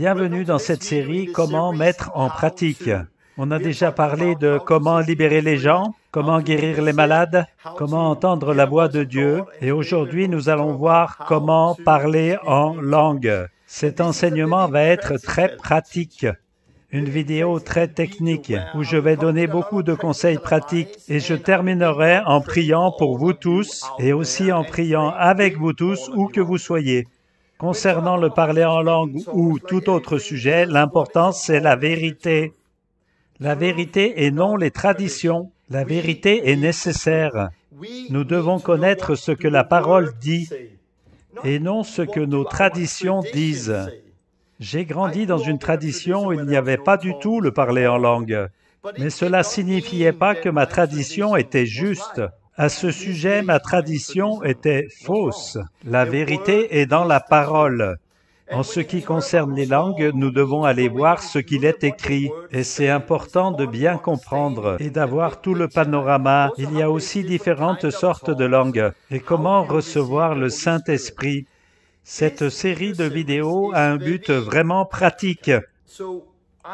Bienvenue dans cette série « Comment mettre en pratique ». On a déjà parlé de comment libérer les gens, comment guérir les malades, comment entendre la voix de Dieu, et aujourd'hui nous allons voir comment parler en langue. Cet enseignement va être très pratique. Une vidéo très technique où je vais donner beaucoup de conseils pratiques et je terminerai en priant pour vous tous et aussi en priant avec vous tous où que vous soyez. Concernant le parler en langue ou tout autre sujet, l'important c'est la vérité. La vérité et non les traditions. La vérité est nécessaire. Nous devons connaître ce que la parole dit et non ce que nos traditions disent. J'ai grandi dans une tradition où il n'y avait pas du tout le parler en langue, mais cela signifiait pas que ma tradition était juste. À ce sujet, ma tradition était fausse. La vérité est dans la parole. En ce qui concerne les langues, nous devons aller voir ce qu'il est écrit. Et c'est important de bien comprendre et d'avoir tout le panorama. Il y a aussi différentes sortes de langues. Et comment recevoir le Saint-Esprit? Cette série de vidéos a un but vraiment pratique.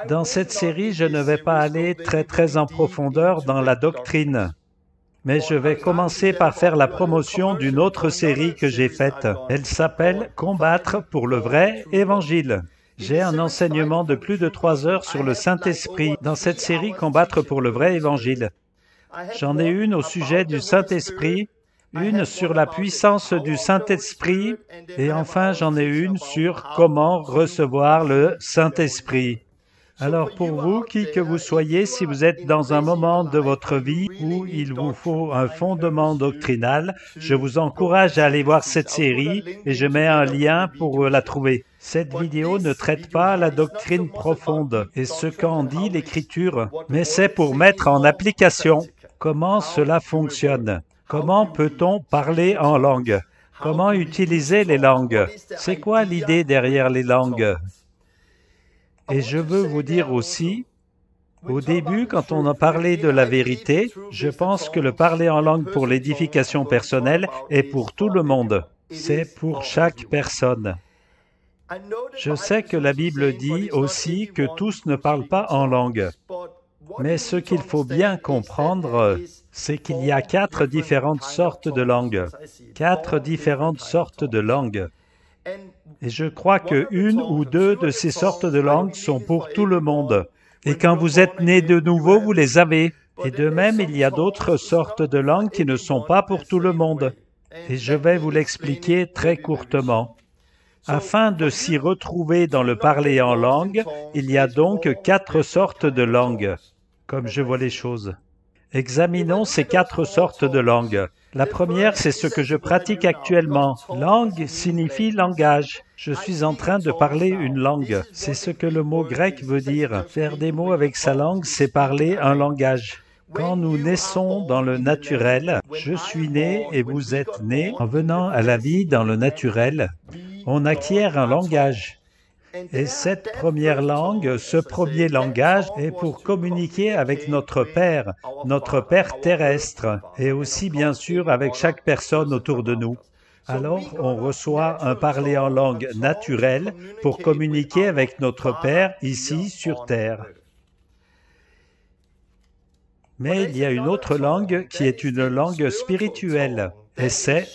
Dans cette série, je ne vais pas aller très en profondeur dans la doctrine. Mais je vais commencer par faire la promotion d'une autre série que j'ai faite. Elle s'appelle « Combattre pour le vrai Évangile ». J'ai un enseignement de plus de 3 heures sur le Saint-Esprit dans cette série « Combattre pour le vrai Évangile ». J'en ai une au sujet du Saint-Esprit, une sur la puissance du Saint-Esprit, et enfin j'en ai une sur comment recevoir le Saint-Esprit. Alors pour vous, qui que vous soyez, si vous êtes dans un moment de votre vie où il vous faut un fondement doctrinal, je vous encourage à aller voir cette série et je mets un lien pour la trouver. Cette vidéo ne traite pas la doctrine profonde et ce qu'en dit l'Écriture, mais c'est pour mettre en application comment cela fonctionne. Comment peut-on parler en langue? Comment utiliser les langues? C'est quoi l'idée derrière les langues? Et je veux vous dire aussi, au début, quand on a parlé de la vérité, je pense que le parler en langue pour l'édification personnelle est pour tout le monde. C'est pour chaque personne. Je sais que la Bible dit aussi que tous ne parlent pas en langue. Mais ce qu'il faut bien comprendre, c'est qu'il y a 4 différentes sortes de langues. 4 différentes sortes de langues. Et je crois que 1 ou 2 de ces sortes de langues sont pour tout le monde. Et quand vous êtes né de nouveau, vous les avez. Et de même, il y a d'autres sortes de langues qui ne sont pas pour tout le monde. Et je vais vous l'expliquer très courtement. Afin de s'y retrouver dans le parler en langue, il y a donc 4 sortes de langues, comme je vois les choses. Examinons ces 4 sortes de langues. La première, c'est ce que je pratique actuellement. Langue signifie langage. Je suis en train de parler une langue. C'est ce que le mot grec veut dire. Faire des mots avec sa langue, c'est parler un langage. Quand nous naissons dans le naturel, je suis né et vous êtes né, en venant à la vie dans le naturel, on acquiert un langage. Et cette première langue, ce premier langage est pour communiquer avec notre Père terrestre, et aussi bien sûr avec chaque personne autour de nous. Alors, on reçoit un parler en langue naturelle pour communiquer avec notre Père ici sur terre. Mais il y a une autre langue qui est une langue spirituelle, et c'est...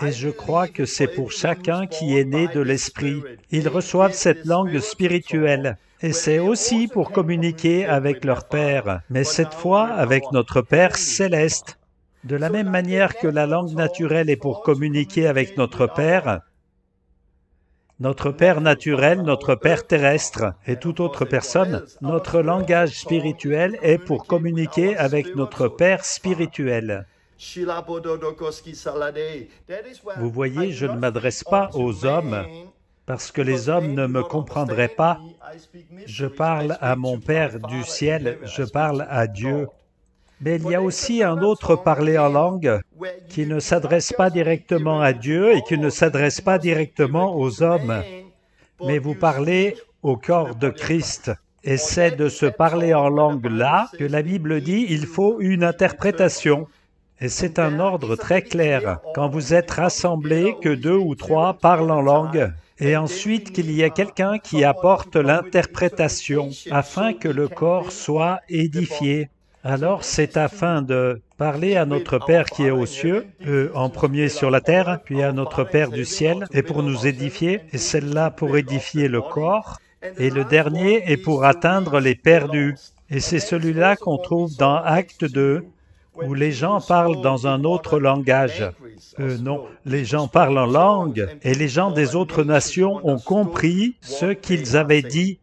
Et je crois que c'est pour chacun qui est né de l'Esprit. Ils reçoivent cette langue spirituelle. Et c'est aussi pour communiquer avec leur Père, mais cette fois avec notre Père céleste. De la même manière que la langue naturelle est pour communiquer avec notre Père naturel, notre Père terrestre et toute autre personne, notre langage spirituel est pour communiquer avec notre Père spirituel. Vous voyez, je ne m'adresse pas aux hommes, parce que les hommes ne me comprendraient pas. Je parle à mon Père du ciel, je parle à Dieu. Mais il y a aussi un autre parler en langue qui ne s'adresse pas directement à Dieu et qui ne s'adresse pas directement aux hommes. Mais vous parlez au corps de Christ. Et c'est de ce parler en langue-là que la Bible dit il faut une interprétation. Et c'est un ordre très clair. Quand vous êtes rassemblés, que 2 ou 3 parlent en langue, et ensuite qu'il y ait quelqu'un qui apporte l'interprétation afin que le corps soit édifié. Alors c'est afin de parler à notre Père qui est aux cieux, en premier sur la terre, puis à notre Père du ciel, et pour nous édifier, et celle-là pour édifier le corps, et le dernier est pour atteindre les perdus. Et c'est celui-là qu'on trouve dans Acte 2, où les gens parlent dans un autre langage. Non, les gens parlent en langue, et les gens des autres nations ont compris ce qu'ils avaient dit.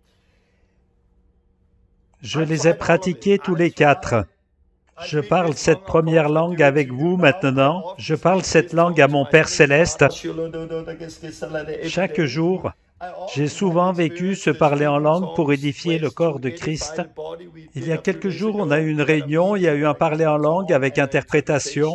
Je les ai pratiqués tous les 4. Je parle cette première langue avec vous maintenant. Je parle cette langue à mon Père céleste. Chaque jour, j'ai souvent vécu ce parler en langue pour édifier le corps de Christ. Il y a quelques jours, on a eu une réunion, il y a eu un parler en langue avec interprétation.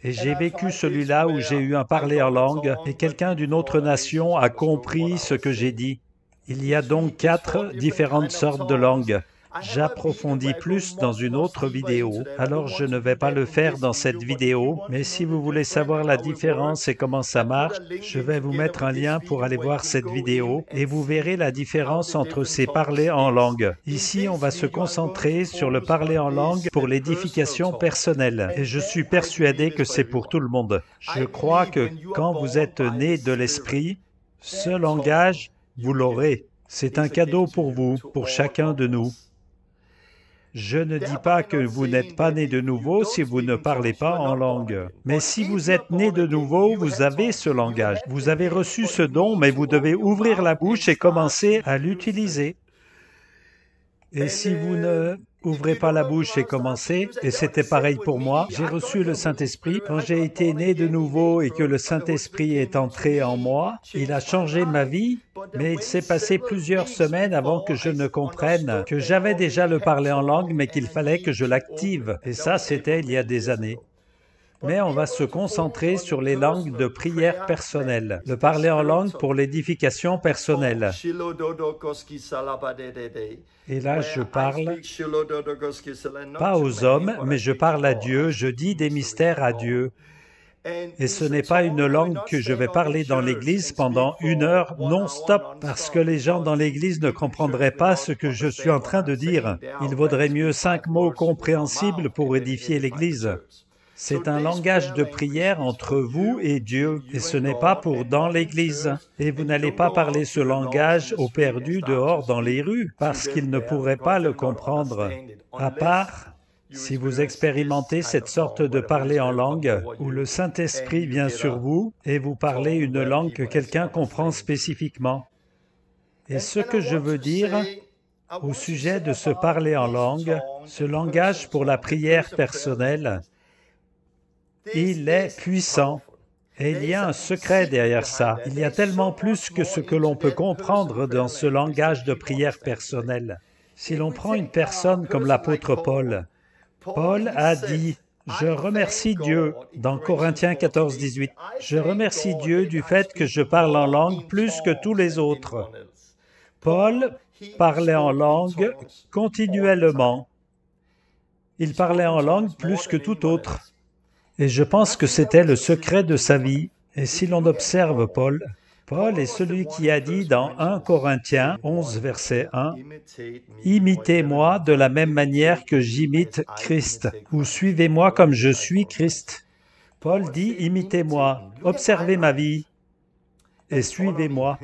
Et j'ai vécu celui-là où j'ai eu un parler en langue et quelqu'un d'une autre nation a compris ce que j'ai dit. Il y a donc 4 différentes sortes de langues. J'approfondis plus dans une autre vidéo, alors je ne vais pas le faire dans cette vidéo, mais si vous voulez savoir la différence et comment ça marche, je vais vous mettre un lien pour aller voir cette vidéo et vous verrez la différence entre ces parler en langue. Ici, on va se concentrer sur le parler en langue pour l'édification personnelle et je suis persuadé que c'est pour tout le monde. Je crois que quand vous êtes né de l'Esprit, ce langage, vous l'aurez. C'est un cadeau pour vous, pour chacun de nous. Je ne dis pas que vous n'êtes pas né de nouveau si vous ne parlez pas en langue. Mais si vous êtes né de nouveau, vous avez ce langage. Vous avez reçu ce don, mais vous devez ouvrir la bouche et commencer à l'utiliser. Et si vous ne ouvrez pas la bouche et commencez, et c'était pareil pour moi, j'ai reçu le Saint-Esprit. Quand j'ai été né de nouveau et que le Saint-Esprit est entré en moi, il a changé ma vie, mais il s'est passé plusieurs semaines avant que je ne comprenne que j'avais déjà le parler en langue, mais qu'il fallait que je l'active. Et ça, c'était il y a des années. Mais on va se concentrer sur les langues de prière personnelle, le parler en langue pour l'édification personnelle. Et là, je parle pas aux hommes, mais je parle à Dieu, je dis des mystères à Dieu. Et ce n'est pas une langue que je vais parler dans l'Église pendant 1 heure non-stop, parce que les gens dans l'Église ne comprendraient pas ce que je suis en train de dire. Il vaudrait mieux 5 mots compréhensibles pour édifier l'Église. C'est un langage de prière entre vous et Dieu, et ce n'est pas pour dans l'Église. Et vous n'allez pas parler ce langage aux perdus dehors dans les rues, parce qu'ils ne pourraient pas le comprendre, à part si vous expérimentez cette sorte de parler en langue, où le Saint-Esprit vient sur vous et vous parlez une langue que quelqu'un comprend spécifiquement. Et ce que je veux dire au sujet de ce parler en langue, ce langage pour la prière personnelle, il est puissant. Et il y a un secret derrière ça. Il y a tellement plus que ce que l'on peut comprendre dans ce langage de prière personnelle. Si l'on prend une personne comme l'apôtre Paul, Paul a dit « Je remercie Dieu » dans Corinthiens 14, 18. « Je remercie Dieu du fait que je parle en langue plus que tous les autres. » Paul parlait en langue continuellement. Il parlait en langue plus que tout autre. Et je pense que c'était le secret de sa vie. Et si l'on observe Paul, Paul est celui qui a dit dans 1 Corinthiens 11, verset 1, « Imitez-moi de la même manière que j'imite Christ, ou suivez-moi comme je suis Christ. » Paul dit, « Imitez-moi, observez ma vie et suivez-moi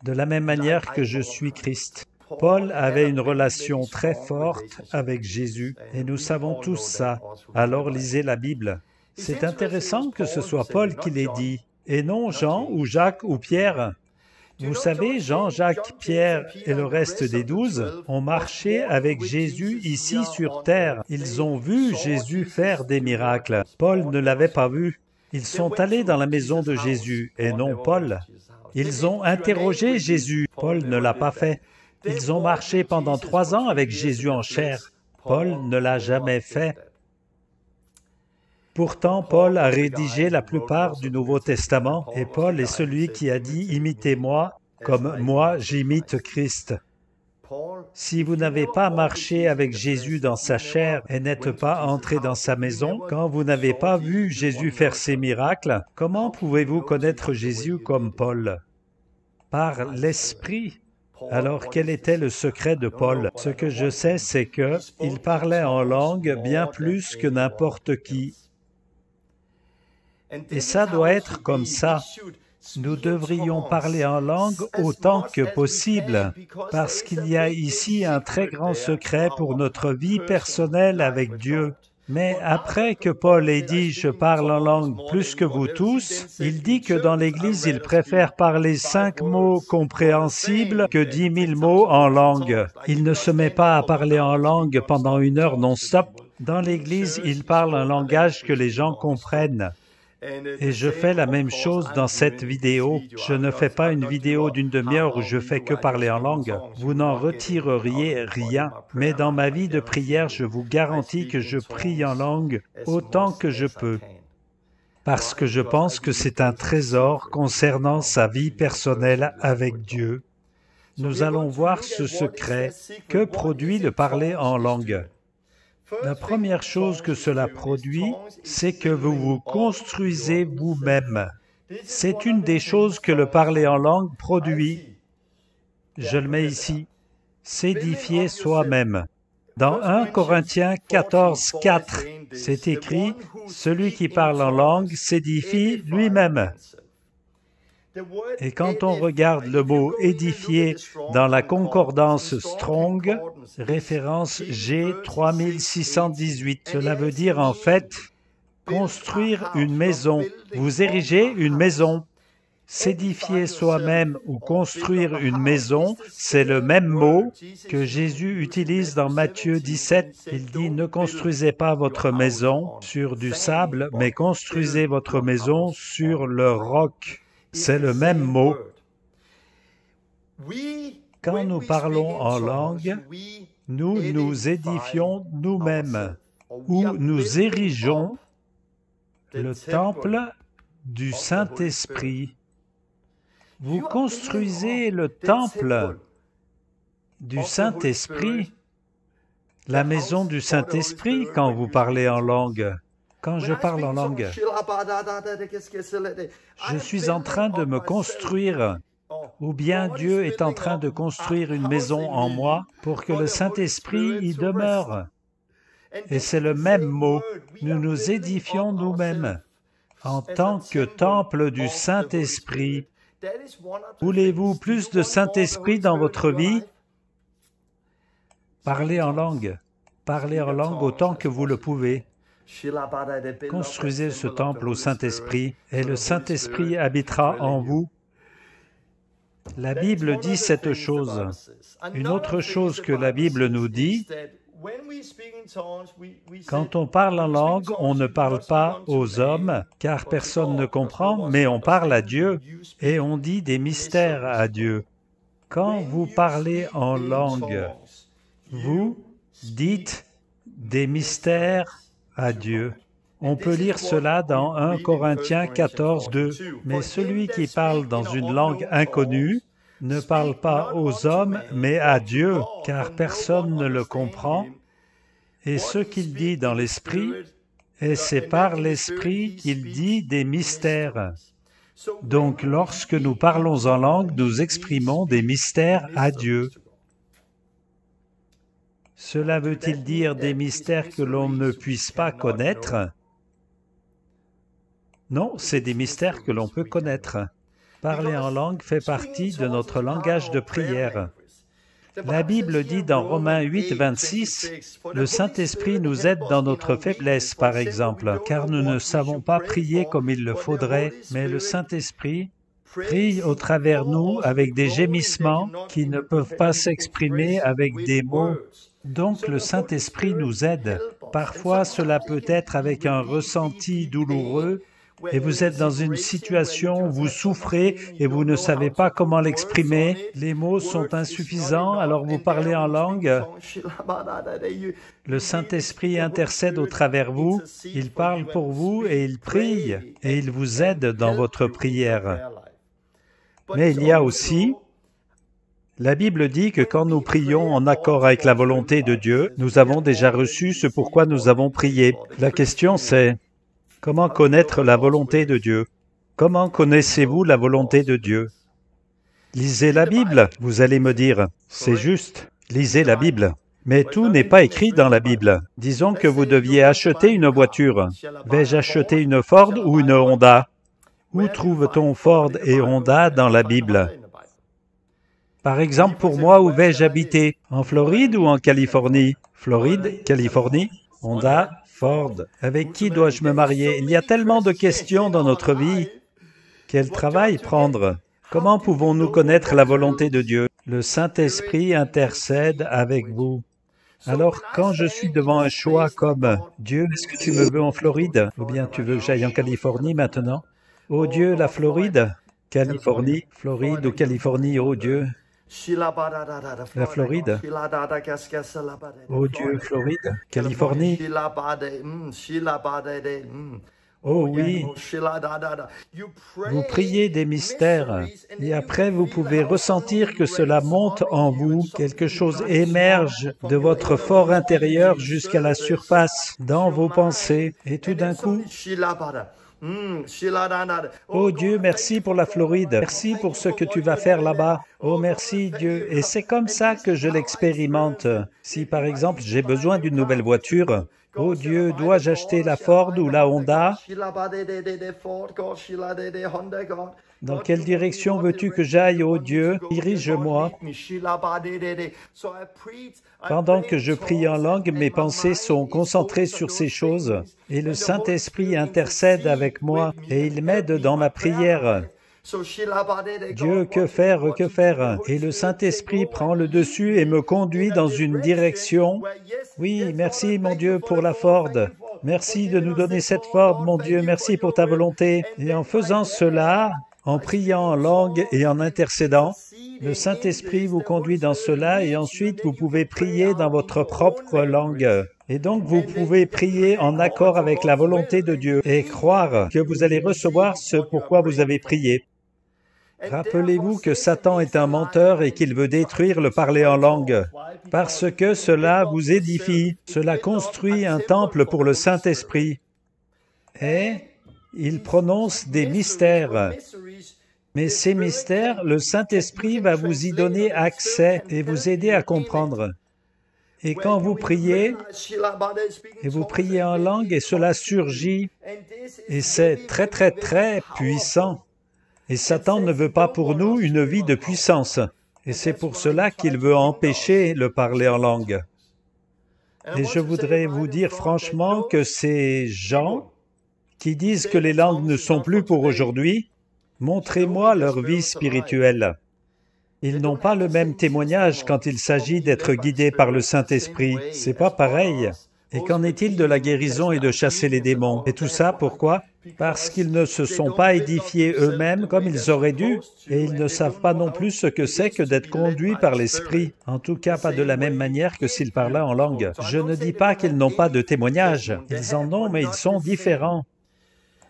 de la même manière que je suis Christ. » Paul avait une relation très forte avec Jésus, et nous savons tous ça. Alors lisez la Bible. C'est intéressant que ce soit Paul qui l'ait dit, et non Jean ou Jacques ou Pierre. Vous savez, Jean, Jacques, Pierre et le reste des 12 ont marché avec Jésus ici sur terre. Ils ont vu Jésus faire des miracles. Paul ne l'avait pas vu. Ils sont allés dans la maison de Jésus, et non Paul. Ils ont interrogé Jésus. Paul ne l'a pas fait. Ils ont marché pendant 3 ans avec Jésus en chair. Paul ne l'a jamais fait. Pourtant, Paul a rédigé la plupart du Nouveau Testament, et Paul est celui qui a dit « Imitez-moi comme moi j'imite Christ ». Si vous n'avez pas marché avec Jésus dans sa chair et n'êtes pas entré dans sa maison, quand vous n'avez pas vu Jésus faire ses miracles, comment pouvez-vous connaître Jésus comme Paul? Par l'Esprit. Alors, quel était le secret de Paul? Ce que je sais, c'est qu'il parlait en langue bien plus que n'importe qui. Et ça doit être comme ça. Nous devrions parler en langue autant que possible, parce qu'il y a ici un très grand secret pour notre vie personnelle avec Dieu. Mais après que Paul ait dit « je parle en langue plus que vous tous », il dit que dans l'Église, il préfère parler 5 mots compréhensibles que 10 000 mots en langue. Il ne se met pas à parler en langue pendant 1 heure non-stop. Dans l'Église, il parle un langage que les gens comprennent. Et je fais la même chose dans cette vidéo. Je ne fais pas une vidéo d'une demi-heure où je fais que parler en langue. Vous n'en retireriez rien. Mais dans ma vie de prière, je vous garantis que je prie en langue autant que je peux. Parce que je pense que c'est un trésor concernant sa vie personnelle avec Dieu. Nous allons voir ce secret que produit le parler en langue. La première chose que cela produit, c'est que vous vous construisez vous-même. C'est une des choses que le parler en langue produit. Je le mets ici. S'édifier soi-même. Dans 1 Corinthiens 14, 4, c'est écrit « Celui qui parle en langue s'édifie lui-même ». Et quand on regarde le mot « édifier » dans la concordance Strong, référence G 3618, cela veut dire en fait construire une maison. Vous érigez une maison. S'édifier soi-même ou construire une maison, c'est le même mot que Jésus utilise dans Matthieu 17. Il dit « Ne construisez pas votre maison sur du sable, mais construisez votre maison sur le roc ». C'est le même mot. Quand nous parlons en langue, nous nous édifions nous-mêmes, ou nous érigeons le temple du Saint-Esprit. Vous construisez le temple du Saint-Esprit, la maison du Saint-Esprit quand vous parlez en langue. Quand je parle en langue, je suis en train de me construire, ou bien Dieu est en train de construire une maison en moi pour que le Saint-Esprit y demeure. Et c'est le même mot, nous nous édifions nous-mêmes en tant que temple du Saint-Esprit. Voulez-vous plus de Saint-Esprit dans votre vie? Parlez en langue autant que vous le pouvez. Construisez ce temple au Saint-Esprit, et le Saint-Esprit habitera en vous. La Bible dit cette chose. Une autre chose que la Bible nous dit, quand on parle en langue, on ne parle pas aux hommes, car personne ne comprend, mais on parle à Dieu, et on dit des mystères à Dieu. Quand vous parlez en langue, vous dites des mystères à Dieu. On peut lire cela dans 1 Corinthiens 14, 2. Mais celui qui parle dans une langue inconnue ne parle pas aux hommes, mais à Dieu, car personne ne le comprend. Et ce qu'il dit dans l'Esprit, et c'est par l'Esprit qu'il dit des mystères. Donc, lorsque nous parlons en langue, nous exprimons des mystères à Dieu. Cela veut-il dire des mystères que l'on ne puisse pas connaître? Non, c'est des mystères que l'on peut connaître. Parler en langue fait partie de notre langage de prière. La Bible dit dans Romains 8, 26, « Le Saint-Esprit nous aide dans notre faiblesse, par exemple, car nous ne savons pas prier comme il le faudrait, mais le Saint-Esprit prie au travers nous avec des gémissements qui ne peuvent pas s'exprimer avec des mots. » Donc le Saint-Esprit nous aide. Parfois, cela peut être avec un ressenti douloureux, et vous êtes dans une situation où vous souffrez et vous ne savez pas comment l'exprimer. Les mots sont insuffisants, alors vous parlez en langue. Le Saint-Esprit intercède au travers vous, il parle pour vous et il prie, et il vous aide dans votre prière. Mais il y a aussi La Bible dit que quand nous prions en accord avec la volonté de Dieu, nous avons déjà reçu ce pourquoi nous avons prié. La question c'est, comment connaître la volonté de Dieu? Comment connaissez-vous la volonté de Dieu? Lisez la Bible, vous allez me dire. C'est juste, lisez la Bible. Mais tout n'est pas écrit dans la Bible. Disons que vous deviez acheter une voiture. Vais-je acheter une Ford ou une Honda? Où trouve-t-on Ford et Honda dans la Bible? Par exemple, pour moi, où vais-je habiter? En Floride ou en Californie? Floride, Californie, Honda, Ford. Avec qui dois-je me marier? Il y a tellement de questions dans notre vie. Quel travail prendre? Comment pouvons-nous connaître la volonté de Dieu? Le Saint-Esprit intercède avec vous. Alors, quand je suis devant un choix comme « Dieu, est-ce que tu me veux en Floride? Ou bien tu veux que j'aille en Californie maintenant? Oh Dieu, la Floride? Californie, Floride ou Californie, oh Dieu? La Floride? Oh Dieu, Floride? Californie? Oh oui, vous priez des mystères et après vous pouvez ressentir que cela monte en vous, quelque chose émerge de votre fort intérieur jusqu'à la surface, dans vos pensées, et tout d'un coup, oh Dieu, merci pour la Floride, merci pour ce que tu vas faire là-bas. Oh merci Dieu, et c'est comme ça que je l'expérimente. Si par exemple j'ai besoin d'une nouvelle voiture, oh Dieu, dois-je acheter la Ford ou la Honda? Dans quelle direction veux-tu que j'aille, ô Dieu? Dirige-moi. Pendant que je prie en langue, mes pensées sont concentrées sur ces choses, et le Saint-Esprit intercède avec moi, et il m'aide dans ma prière. Dieu, que faire, que faire? Et le Saint-Esprit prend le dessus et me conduit dans une direction. Oui, merci mon Dieu pour la Ford. Merci de nous donner cette Ford, mon Dieu, merci pour ta volonté. Et en faisant cela, en priant en langue et en intercédant, le Saint-Esprit vous conduit dans cela et ensuite vous pouvez prier dans votre propre langue. Et donc vous pouvez prier en accord avec la volonté de Dieu et croire que vous allez recevoir ce pourquoi vous avez prié. Rappelez-vous que Satan est un menteur et qu'il veut détruire le parler en langue, parce que cela vous édifie, cela construit un temple pour le Saint-Esprit. Et il prononce des mystères. Mais ces mystères, le Saint-Esprit va vous y donner accès et vous aider à comprendre. Et quand vous priez, et vous priez en langue, et cela surgit, et c'est très, très, très puissant. Et Satan ne veut pas pour nous une vie de puissance. Et c'est pour cela qu'il veut empêcher le parler en langue. Et je voudrais vous dire franchement que ces gens qui disent que les langues ne sont plus pour aujourd'hui, montrez-moi leur vie spirituelle. Ils n'ont pas le même témoignage quand il s'agit d'être guidés par le Saint-Esprit. C'est pas pareil. Et qu'en est-il de la guérison et de chasser les démons? Et tout ça, pourquoi? Parce qu'ils ne se sont pas édifiés eux-mêmes comme ils auraient dû, et ils ne savent pas non plus ce que c'est que d'être conduits par l'Esprit. En tout cas, pas de la même manière que s'ils parlaient en langue. Je ne dis pas qu'ils n'ont pas de témoignage. Ils en ont, mais ils sont différents.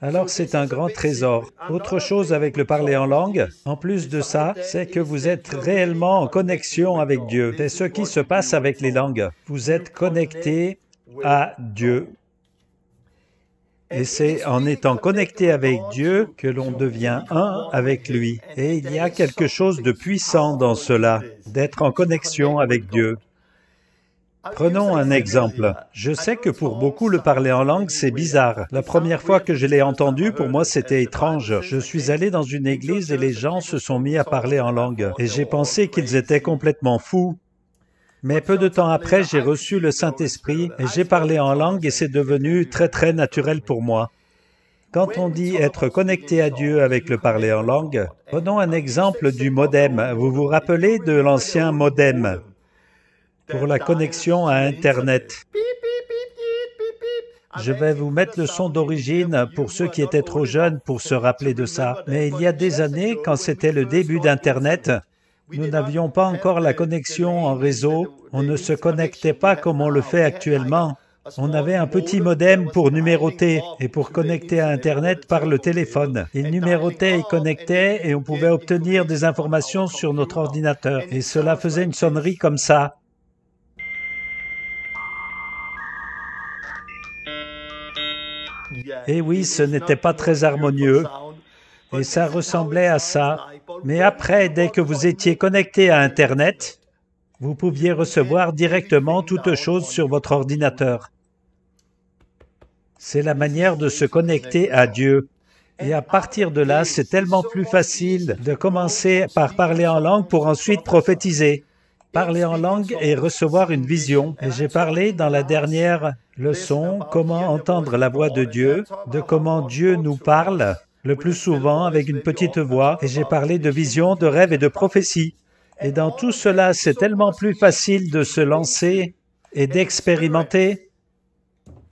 Alors c'est un grand trésor. Autre chose avec le parler en langue, en plus de ça, c'est que vous êtes réellement en connexion avec Dieu. C'est ce qui se passe avec les langues. Vous êtes connecté à Dieu. Et c'est en étant connecté avec Dieu que l'on devient un avec lui. Et il y a quelque chose de puissant dans cela, d'être en connexion avec Dieu. Prenons un exemple. Je sais que pour beaucoup, le parler en langue, c'est bizarre. La première fois que je l'ai entendu, pour moi, c'était étrange. Je suis allé dans une église et les gens se sont mis à parler en langue. Et j'ai pensé qu'ils étaient complètement fous. Mais peu de temps après, j'ai reçu le Saint-Esprit et j'ai parlé en langue et c'est devenu très très naturel pour moi. Quand on dit être connecté à Dieu avec le parler en langue, prenons un exemple du modem. Vous vous rappelez de l'ancien modem pour la connexion à Internet? Je vais vous mettre le son d'origine pour ceux qui étaient trop jeunes pour se rappeler de ça. Mais il y a des années, quand c'était le début d'Internet, nous n'avions pas encore la connexion en réseau, on ne se connectait pas comme on le fait actuellement. On avait un petit modem pour numéroter et pour connecter à Internet par le téléphone. Il numérotait et connectait et on pouvait obtenir des informations sur notre ordinateur. Et cela faisait une sonnerie comme ça. Et oui, ce n'était pas très harmonieux. Et ça ressemblait à ça. Mais après, dès que vous étiez connecté à Internet, vous pouviez recevoir directement toutes choses sur votre ordinateur. C'est la manière de se connecter à Dieu. Et à partir de là, c'est tellement plus facile de commencer par parler en langue pour ensuite prophétiser. Parler en langue et recevoir une vision. Et j'ai parlé dans la dernière leçon comment entendre la voix de Dieu, de comment Dieu nous parle le plus souvent avec une petite voix. Et j'ai parlé de vision, de rêve et de prophétie. Et dans tout cela, c'est tellement plus facile de se lancer et d'expérimenter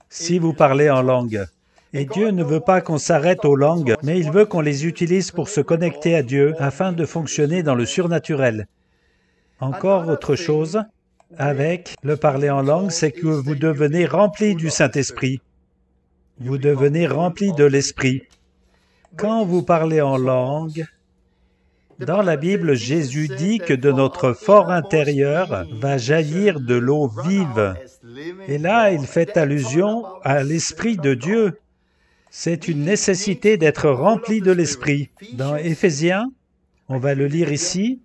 si vous parlez en langue. Et Dieu ne veut pas qu'on s'arrête aux langues, mais il veut qu'on les utilise pour se connecter à Dieu afin de fonctionner dans le surnaturel. Encore autre chose avec le parler en langue, c'est que vous devenez rempli du Saint-Esprit. Vous devenez rempli de l'Esprit. Quand vous parlez en langue, dans la Bible, Jésus dit que de notre fort intérieur va jaillir de l'eau vive. Et là, il fait allusion à l'Esprit de Dieu. C'est une nécessité d'être rempli de l'Esprit. Dans Éphésiens, on va le lire ici,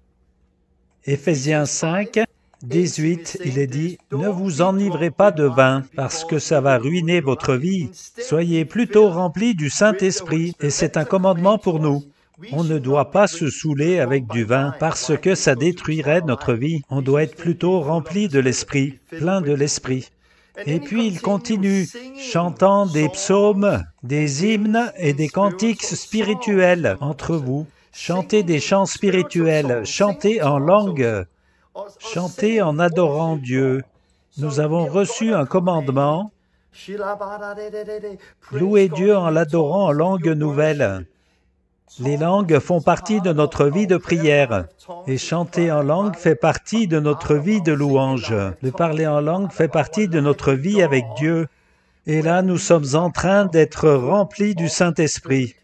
Éphésiens 5, 18, il est dit « Ne vous enivrez pas de vin, parce que ça va ruiner votre vie. Soyez plutôt remplis du Saint-Esprit. » Et c'est un commandement pour nous. On ne doit pas se saouler avec du vin, parce que ça détruirait notre vie. On doit être plutôt rempli de l'Esprit, plein de l'Esprit. Et puis il continue, chantant des psaumes, des hymnes et des cantiques spirituels entre vous. Chantez des chants spirituels, chantez en langue, chantez en adorant Dieu. Nous avons reçu un commandement, louez Dieu en l'adorant en langue nouvelle. Les langues font partie de notre vie de prière, et chanter en langue fait partie de notre vie de louange. Le parler en langue fait partie de notre vie avec Dieu. Et là, nous sommes en train d'être remplis du Saint-Esprit.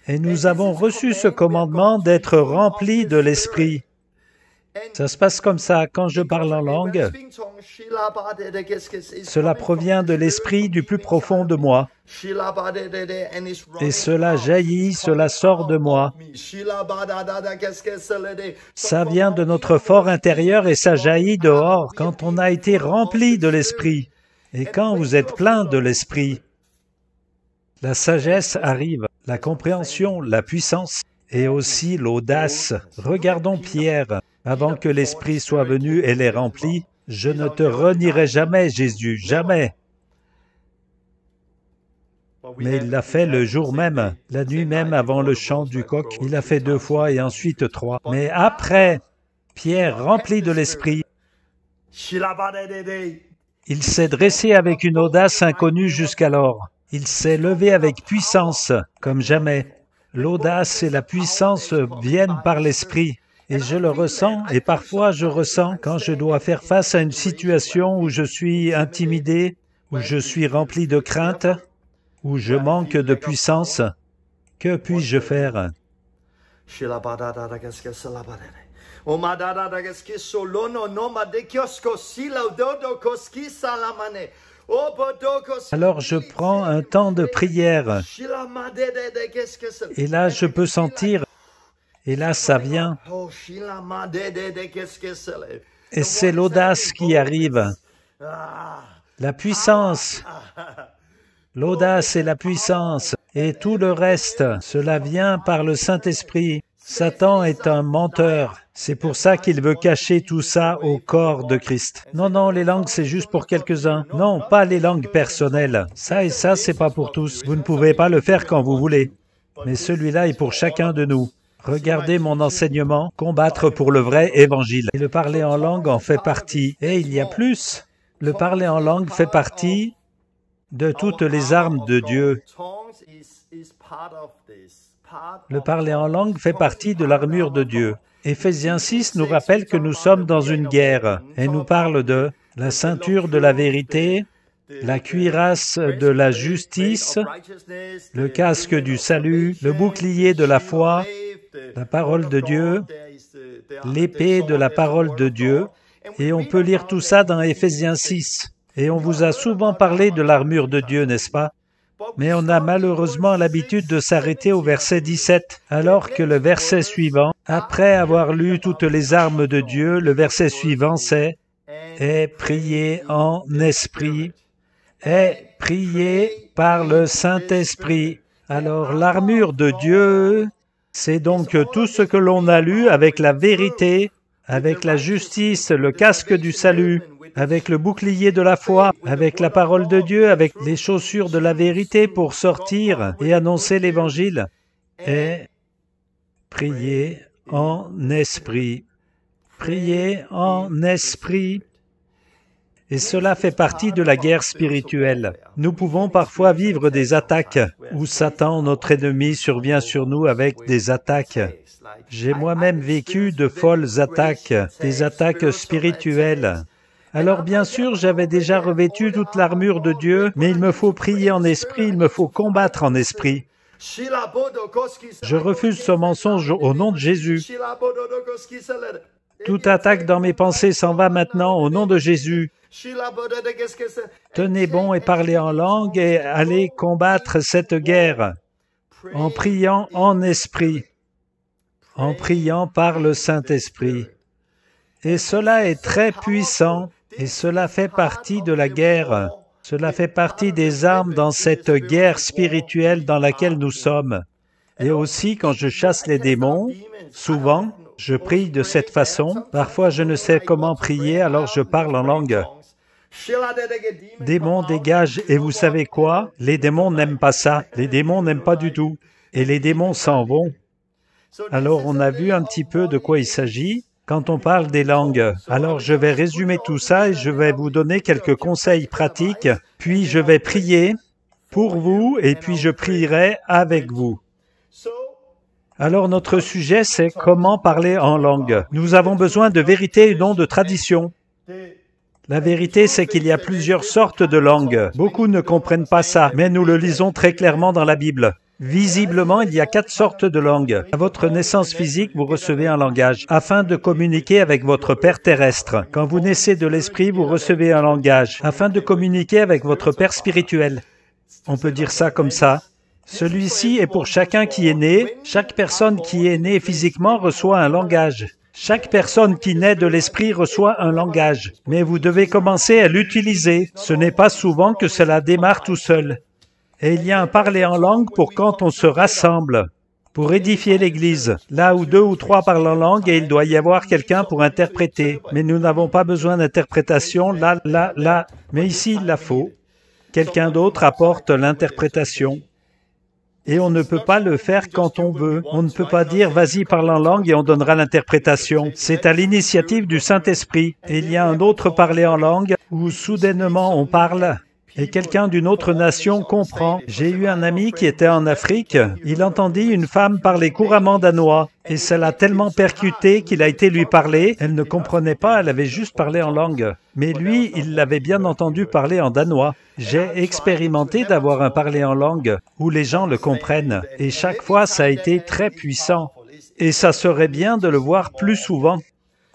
Et nous avons reçu ce commandement d'être remplis de l'Esprit. Ça se passe comme ça, quand je parle en langue, cela provient de l'Esprit du plus profond de moi. Et cela jaillit, cela sort de moi. Ça vient de notre fort intérieur et ça jaillit dehors quand on a été rempli de l'Esprit. Et quand vous êtes plein de l'Esprit, la sagesse arrive, la compréhension, la puissance et aussi l'audace. Regardons Pierre. Avant que l'Esprit soit venu et l'ait rempli, « Je ne te renierai jamais, Jésus, jamais. » Mais il l'a fait le jour même, la nuit même avant le chant du coq. Il l'a fait 2 fois et ensuite 3. Mais après, Pierre, rempli de l'Esprit, il s'est dressé avec une audace inconnue jusqu'alors. Il s'est levé avec puissance, comme jamais. L'audace et la puissance viennent par l'Esprit. Et je le ressens, et parfois je ressens quand je dois faire face à une situation où je suis intimidé, où je suis rempli de crainte, où je manque de puissance. Que puis-je faire? Alors je prends un temps de prière, et là je peux sentir, et là ça vient, et c'est l'audace qui arrive, la puissance, l'audace et la puissance, et tout le reste, cela vient par le Saint-Esprit. Satan est un menteur. C'est pour ça qu'il veut cacher tout ça au corps de Christ. Non, non, les langues, c'est juste pour quelques-uns. Non, pas les langues personnelles. Ça et ça, c'est pas pour tous. Vous ne pouvez pas le faire quand vous voulez. Mais celui-là est pour chacun de nous. Regardez mon enseignement, combattre pour le vrai évangile. Et le parler en langue en fait partie. Et il y a plus. Le parler en langue fait partie de toutes les armes de Dieu. Le parler en langue fait partie de l'armure de Dieu. Éphésiens 6 nous rappelle que nous sommes dans une guerre et nous parle de la ceinture de la vérité, la cuirasse de la justice, le casque du salut, le bouclier de la foi, la parole de Dieu, l'épée de la parole de Dieu, et on peut lire tout ça dans Éphésiens 6. Et on vous a souvent parlé de l'armure de Dieu, n'est-ce pas? Mais on a malheureusement l'habitude de s'arrêter au verset 17, alors que le verset suivant, après avoir lu toutes les armes de Dieu, le verset suivant c'est « et priez en esprit ». Et prier par le Saint-Esprit. Alors l'armure de Dieu, c'est donc tout ce que l'on a lu avec la vérité, avec la justice, le casque du salut, avec le bouclier de la foi, avec la parole de Dieu, avec les chaussures de la vérité pour sortir et annoncer l'Évangile. Et prier en esprit. Prier en esprit. Et cela fait partie de la guerre spirituelle. Nous pouvons parfois vivre des attaques où Satan, notre ennemi, survient sur nous avec des attaques. J'ai moi-même vécu de folles attaques, des attaques spirituelles. Alors bien sûr, j'avais déjà revêtu toute l'armure de Dieu, mais il me faut prier en esprit, il me faut combattre en esprit. Je refuse ce mensonge au nom de Jésus. Toute attaque dans mes pensées s'en va maintenant au nom de Jésus. Tenez bon et parlez en langue et allez combattre cette guerre en priant en esprit, en priant par le Saint-Esprit. Et cela est très puissant et cela fait partie de la guerre. Cela fait partie des armes dans cette guerre spirituelle dans laquelle nous sommes. Et aussi, quand je chasse les démons, souvent, je prie de cette façon. Parfois, je ne sais comment prier, alors je parle en langue. Démons dégagent, et vous savez quoi? Les démons n'aiment pas ça. Les démons n'aiment pas du tout. Et les démons s'en vont. Alors, on a vu un petit peu de quoi il s'agit quand on parle des langues. Alors, je vais résumer tout ça et je vais vous donner quelques conseils pratiques, puis je vais prier pour vous et puis je prierai avec vous. Alors, notre sujet, c'est comment parler en langue. Nous avons besoin de vérité et non de tradition. La vérité, c'est qu'il y a plusieurs sortes de langues. Beaucoup ne comprennent pas ça, mais nous le lisons très clairement dans la Bible. Visiblement, il y a 4 sortes de langues. À votre naissance physique, vous recevez un langage, afin de communiquer avec votre Père terrestre. Quand vous naissez de l'Esprit, vous recevez un langage, afin de communiquer avec votre Père spirituel. On peut dire ça comme ça. Celui-ci est pour chacun qui est né. Chaque personne qui est née physiquement reçoit un langage. Chaque personne qui naît de l'Esprit reçoit un langage. Mais vous devez commencer à l'utiliser. Ce n'est pas souvent que cela démarre tout seul. Et il y a un parler en langue pour quand on se rassemble, pour édifier l'Église, là où 2 ou 3 parlent en langue et il doit y avoir quelqu'un pour interpréter. Mais nous n'avons pas besoin d'interprétation, là, mais ici il la faut. Quelqu'un d'autre apporte l'interprétation. Et on ne peut pas le faire quand on veut. On ne peut pas dire « vas-y, parle en langue » et on donnera l'interprétation. C'est à l'initiative du Saint-Esprit. Et il y a un autre parler en langue où soudainement on parle et quelqu'un d'une autre nation comprend. J'ai eu un ami qui était en Afrique, il entendit une femme parler couramment danois, et ça l'a tellement percuté qu'il a été lui parler. Elle ne comprenait pas, elle avait juste parlé en langue. Mais lui, il l'avait bien entendu parler en danois. J'ai expérimenté d'avoir un parler en langue où les gens le comprennent, et chaque fois ça a été très puissant. Et ça serait bien de le voir plus souvent.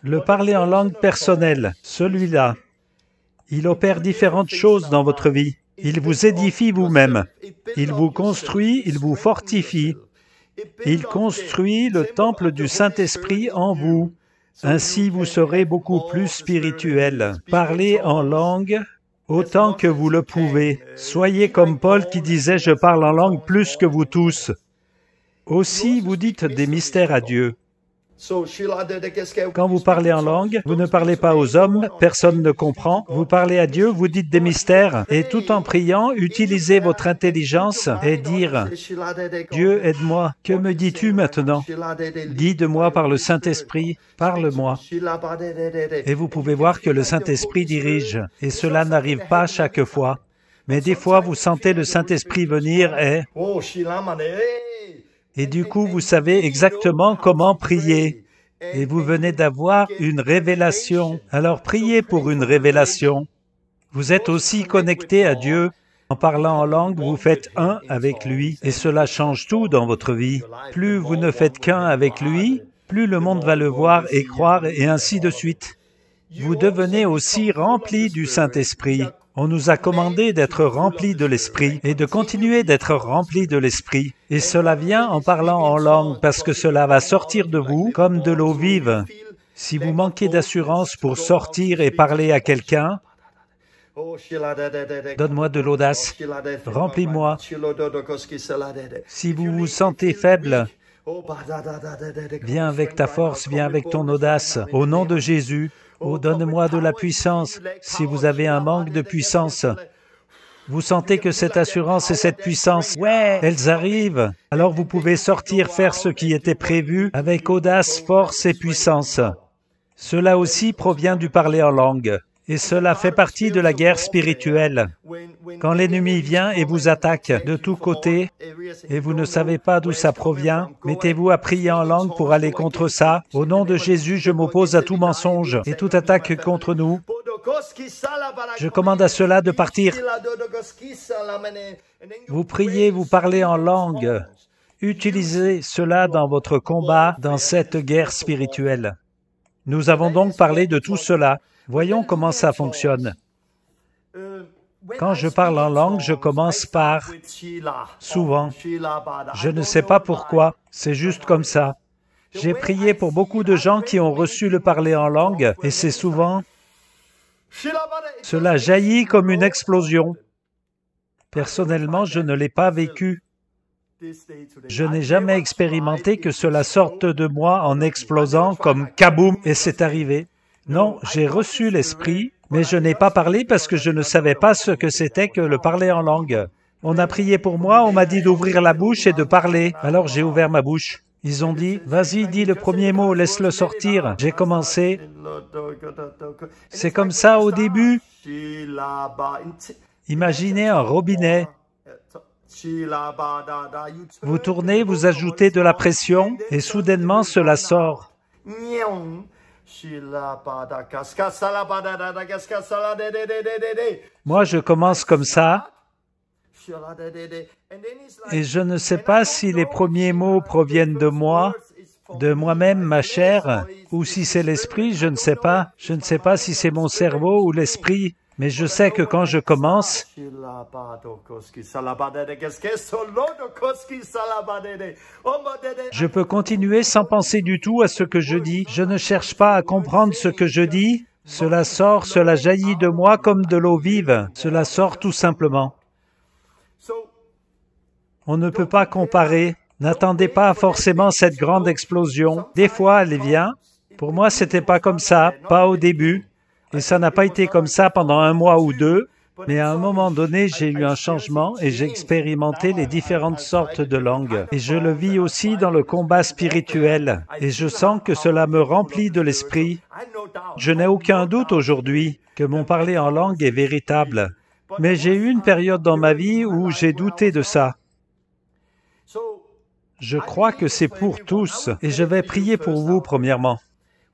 Le parler en langue personnelle, celui-là, il opère différentes choses dans votre vie. Il vous édifie vous-même. Il vous construit, il vous fortifie. Il construit le temple du Saint-Esprit en vous. Ainsi, vous serez beaucoup plus spirituel. Parlez en langue autant que vous le pouvez. Soyez comme Paul qui disait « Je parle en langue plus que vous tous ». Aussi, vous dites des mystères à Dieu. Quand vous parlez en langue, vous ne parlez pas aux hommes, personne ne comprend. Vous parlez à Dieu, vous dites des mystères, et tout en priant, utilisez votre intelligence et dire « Dieu, aide-moi, que me dis-tu maintenant? Guide-moi par le Saint-Esprit, parle-moi. » Et vous pouvez voir que le Saint-Esprit dirige, et cela n'arrive pas chaque fois. Mais des fois, vous sentez le Saint-Esprit venir et du coup, vous savez exactement comment prier. Et vous venez d'avoir une révélation. Alors priez pour une révélation. Vous êtes aussi connecté à Dieu. En parlant en langue, vous faites un avec lui, et cela change tout dans votre vie. Plus vous ne faites qu'un avec lui, plus le monde va le voir et croire, et ainsi de suite. Vous devenez aussi rempli du Saint-Esprit. On nous a commandé d'être remplis de l'Esprit et de continuer d'être remplis de l'Esprit. Et cela vient en parlant en langue, parce que cela va sortir de vous comme de l'eau vive. Si vous manquez d'assurance pour sortir et parler à quelqu'un, donne-moi de l'audace, remplis-moi. Si vous vous sentez faible, viens avec ta force, viens avec ton audace, au nom de Jésus. Oh, donne-moi de la puissance. Si vous avez un manque de puissance, vous sentez que cette assurance et cette puissance, ouais, elles arrivent. Alors vous pouvez sortir faire ce qui était prévu avec audace, force et puissance. Cela aussi provient du parler en langue. Et cela fait partie de la guerre spirituelle. Quand l'ennemi vient et vous attaque de tous côtés, et vous ne savez pas d'où ça provient, mettez-vous à prier en langue pour aller contre ça. Au nom de Jésus, je m'oppose à tout mensonge et toute attaque contre nous. Je commande à cela de partir. Vous priez, vous parlez en langue. Utilisez cela dans votre combat, dans cette guerre spirituelle. Nous avons donc parlé de tout cela. Voyons comment ça fonctionne. Quand je parle en langue, je commence par « souvent ». Je ne sais pas pourquoi, c'est juste comme ça. J'ai prié pour beaucoup de gens qui ont reçu le parler en langue, et c'est souvent « cela jaillit comme une explosion ». Personnellement, je ne l'ai pas vécu. Je n'ai jamais expérimenté que cela sorte de moi en explosant comme « kaboum » et c'est arrivé. Non, j'ai reçu l'Esprit, mais je n'ai pas parlé parce que je ne savais pas ce que c'était que le parler en langue. On a prié pour moi, on m'a dit d'ouvrir la bouche et de parler. Alors j'ai ouvert ma bouche. Ils ont dit, vas-y, dis le premier mot, laisse-le sortir. J'ai commencé. C'est comme ça au début. Imaginez un robinet. Vous tournez, vous ajoutez de la pression et soudainement cela sort. Moi, je commence comme ça, et je ne sais pas si les premiers mots proviennent de moi, de moi-même, ma chair, ou si c'est l'esprit, je ne sais pas. Je ne sais pas si c'est mon cerveau ou l'esprit, mais je sais que quand je commence, je peux continuer sans penser du tout à ce que je dis. Je ne cherche pas à comprendre ce que je dis. Cela sort, cela jaillit de moi comme de l'eau vive. Cela sort tout simplement. On ne peut pas comparer. N'attendez pas forcément cette grande explosion. Des fois, elle vient. Pour moi, c'était pas comme ça, pas au début. Et ça n'a pas été comme ça pendant un mois ou deux. Mais à un moment donné, j'ai eu un changement et j'ai expérimenté les différentes sortes de langues. Et je le vis aussi dans le combat spirituel. Et je sens que cela me remplit de l'esprit. Je n'ai aucun doute aujourd'hui que mon parler en langue est véritable. Mais j'ai eu une période dans ma vie où j'ai douté de ça. Je crois que c'est pour tous, et je vais prier pour vous premièrement.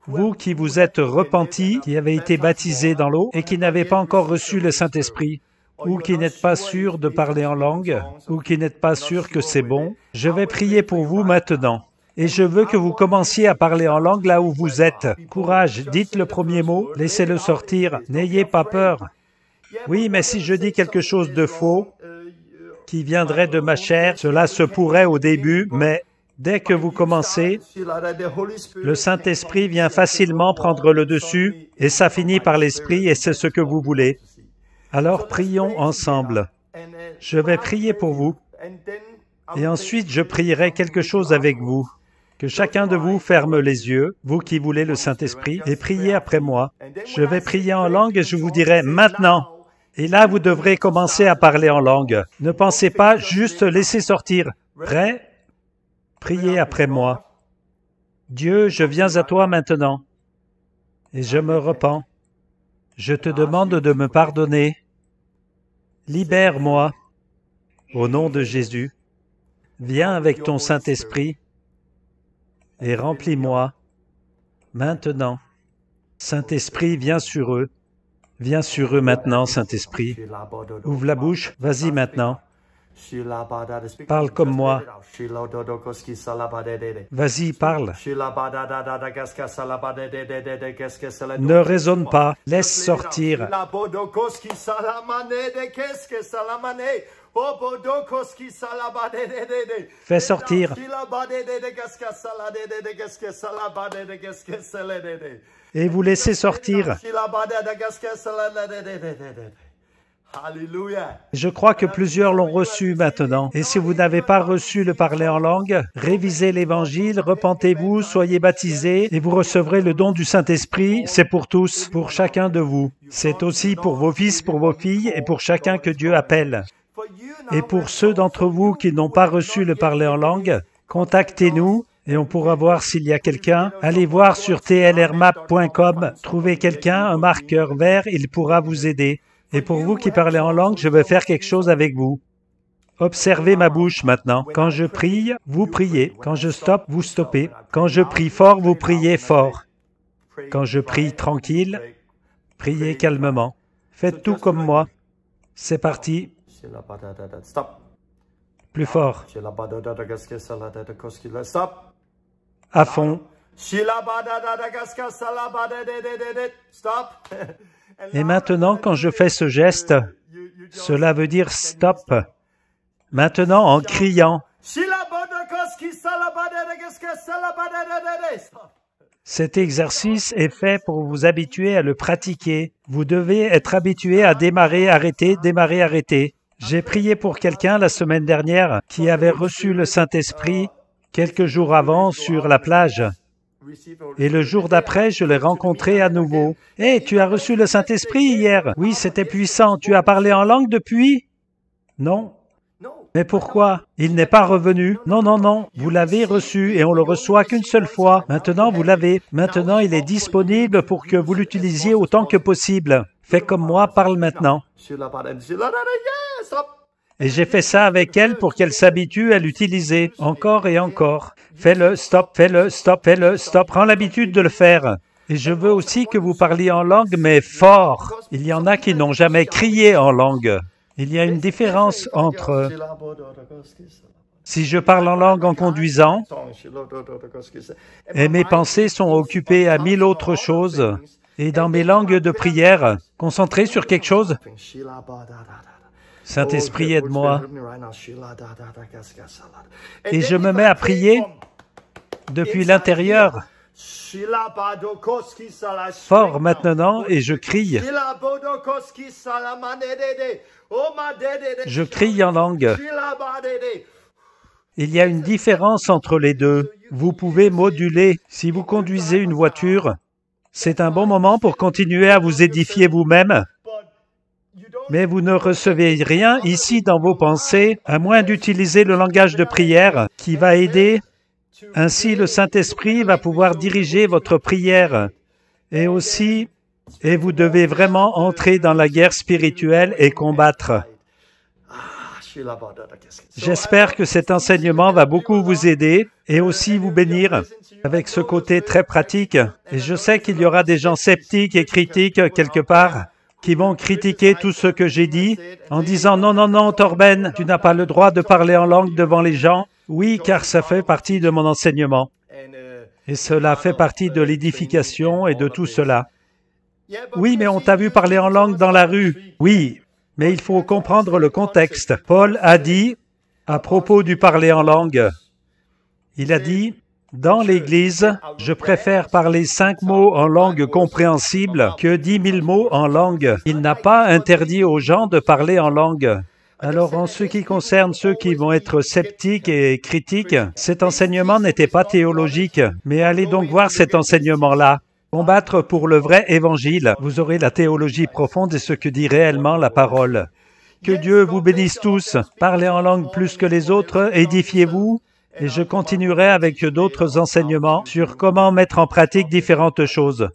Vous qui vous êtes repentis, qui avez été baptisés dans l'eau et qui n'avez pas encore reçu le Saint-Esprit, ou qui n'êtes pas sûr de parler en langue, ou qui n'êtes pas sûr que c'est bon, je vais prier pour vous maintenant. Et je veux que vous commenciez à parler en langue là où vous êtes. Courage, dites le premier mot, laissez-le sortir, n'ayez pas peur. Oui, mais si je dis quelque chose de faux, qui viendrait de ma chair, cela se pourrait au début, mais dès que vous commencez, le Saint-Esprit vient facilement prendre le dessus et ça finit par l'Esprit et c'est ce que vous voulez. Alors prions ensemble. Je vais prier pour vous et ensuite je prierai quelque chose avec vous. Que chacun de vous ferme les yeux, vous qui voulez le Saint-Esprit, et priez après moi. Je vais prier en langue et je vous dirai « maintenant ». Et là, vous devrez commencer à parler en langue. Ne pensez pas, juste laissez sortir. Prêt? Priez après moi. Dieu, je viens à toi maintenant, et je me repens. Je te demande de me pardonner. Libère-moi, au nom de Jésus. Viens avec ton Saint-Esprit et remplis-moi maintenant. Saint-Esprit, viens sur eux. Viens sur eux maintenant, Saint-Esprit. Ouvre la bouche, vas-y maintenant. Parle comme moi. Vas-y, parle. Ne raisonne pas, laisse sortir. Fais sortir. Et vous laissez sortir. Je crois que plusieurs l'ont reçu maintenant. Et si vous n'avez pas reçu le parler en langue, révisez l'Évangile, repentez-vous, soyez baptisés et vous recevrez le don du Saint-Esprit. C'est pour tous, pour chacun de vous. C'est aussi pour vos fils, pour vos filles et pour chacun que Dieu appelle. Et pour ceux d'entre vous qui n'ont pas reçu le parler en langue, contactez-nous et on pourra voir s'il y a quelqu'un. Allez voir sur tlrmap.com, trouvez quelqu'un, un marqueur vert, il pourra vous aider. Et pour vous qui parlez en langue, je veux faire quelque chose avec vous. Observez ma bouche maintenant. Quand je prie, vous priez. Quand je stoppe, vous stoppez. Quand je prie fort, vous priez fort. Quand je prie tranquille, priez calmement. Faites tout comme moi. C'est parti. Plus fort. À fond. Et maintenant, quand je fais ce geste, cela veut dire stop. Maintenant, en criant. Cet exercice est fait pour vous habituer à le pratiquer. Vous devez être habitué à démarrer, arrêter, démarrer, arrêter. J'ai prié pour quelqu'un la semaine dernière qui avait reçu le Saint-Esprit quelques jours avant sur la plage. Et le jour d'après, je l'ai rencontré à nouveau. « Hé, tu as reçu le Saint-Esprit hier? Oui, c'était puissant. Tu as parlé en langue depuis? » Non. Mais pourquoi? Il n'est pas revenu. Non, non, non. Vous l'avez reçu et on le reçoit qu'une seule fois. Maintenant, vous l'avez. Maintenant, il est disponible pour que vous l'utilisiez autant que possible. Fais comme moi, parle maintenant. Et j'ai fait ça avec elle pour qu'elle s'habitue à l'utiliser, encore et encore. Fais-le, stop, fais-le, stop, fais-le, stop. Prends l'habitude de le faire. Et je veux aussi que vous parliez en langue, mais fort. Il y en a qui n'ont jamais crié en langue. Il y a une différence entre si je parle en langue en conduisant et mes pensées sont occupées à 1000 autres choses et dans mes langues de prière, concentrées sur quelque chose. Saint-Esprit, aide-moi. Et je me mets à prier depuis l'intérieur. Fort maintenant, et je crie. Je crie en langue. Il y a une différence entre les deux. Vous pouvez moduler. Si vous conduisez une voiture, c'est un bon moment pour continuer à vous édifier vous-même. Mais vous ne recevez rien ici dans vos pensées, à moins d'utiliser le langage de prière qui va aider. Ainsi, le Saint-Esprit va pouvoir diriger votre prière. Et aussi, vous devez vraiment entrer dans la guerre spirituelle et combattre. J'espère que cet enseignement va beaucoup vous aider et aussi vous bénir avec ce côté très pratique. Et je sais qu'il y aura des gens sceptiques et critiques quelque part qui vont critiquer tout ce que j'ai dit en disant « Non, non, non, Torben, tu n'as pas le droit de parler en langue devant les gens. » Oui, car ça fait partie de mon enseignement. Et cela fait partie de l'édification et de tout cela. Oui, mais on t'a vu parler en langue dans la rue. Oui, mais il faut comprendre le contexte. Paul a dit, à propos du parler en langue, il a dit, dans l'Église, je préfère parler 5 mots en langue compréhensible que 10 000 mots en langue. Il n'a pas interdit aux gens de parler en langue. Alors, en ce qui concerne ceux qui vont être sceptiques et critiques, cet enseignement n'était pas théologique, mais allez donc voir cet enseignement-là. Combattre pour le vrai évangile. Vous aurez la théologie profonde et ce que dit réellement la parole. Que Dieu vous bénisse tous. Parlez en langue plus que les autres, édifiez-vous. Et je continuerai avec d'autres enseignements sur comment mettre en pratique différentes choses.